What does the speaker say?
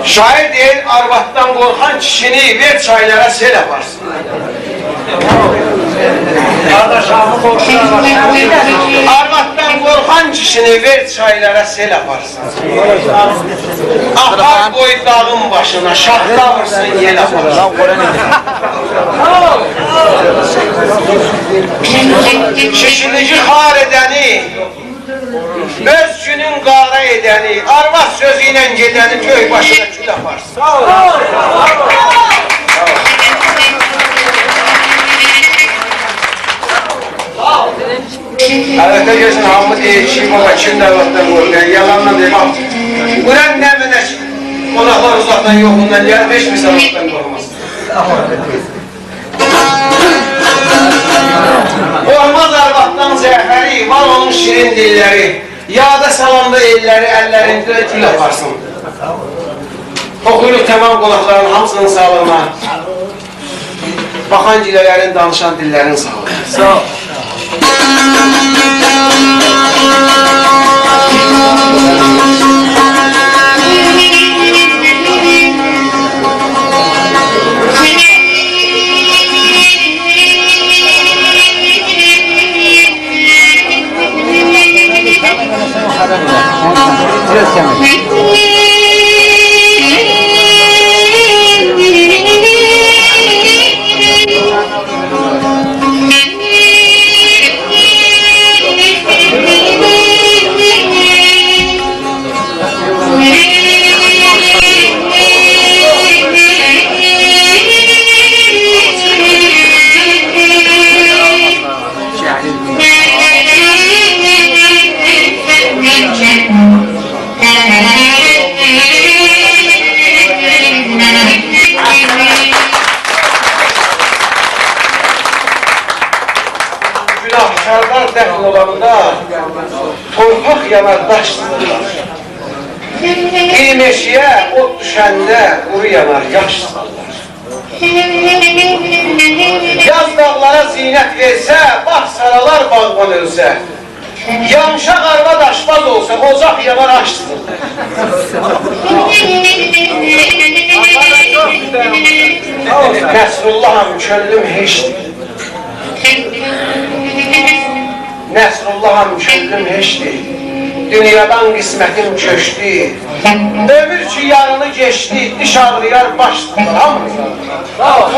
Şair deyir, arvatdan qorxan kişini ver çaylara sel yaparsın. Arvatdan qorxan kişini ver çaylara sel yaparsın. Ahar boy dağın başına şahta vursun yel yaparsın. Şişilici xar edəni, öz günün qara edəni, arvad sözü ilə gedəni göy başına kül yaparsın. Əlbəttə görsən, hamı deyir ki, baba kim dəvətdən qorxur, yalanla deyir, bax, Quran nə mənə ki, qonaqlar uzaqdan yoxundan gəlib, heç bir səbəbdən qorxmaz. Qorxmaz arvatdan zəfəri, var onun şirin dilləri, yada salanda elləri, əllərində ötül yaparsın. Oxuyuruq tamam qonaqların hamısının sağlığına, baxan gilələrin, danışan dillərin sağlığına. Sağ ol. Günahkarlar dəfn olanında torpaq yanar, daş sızırlar. Bir meşiyə ot düşəndə quru yanar, yaş sızırlar. Yaz dağlara zinət versə, bax saralar bağban ölsə. Yanşaq arvad aşpaz olsa, ocaq yanar, aş sızırlar. Nəsrullahım, könlüm heçdir. Nəsrullahım, könlüm heçdir. Dünyadan qismətim köşdü. Ömür ki yarını geçdi, diş ağrıyar, baş tutar. Hamımızdan. Sağ ol.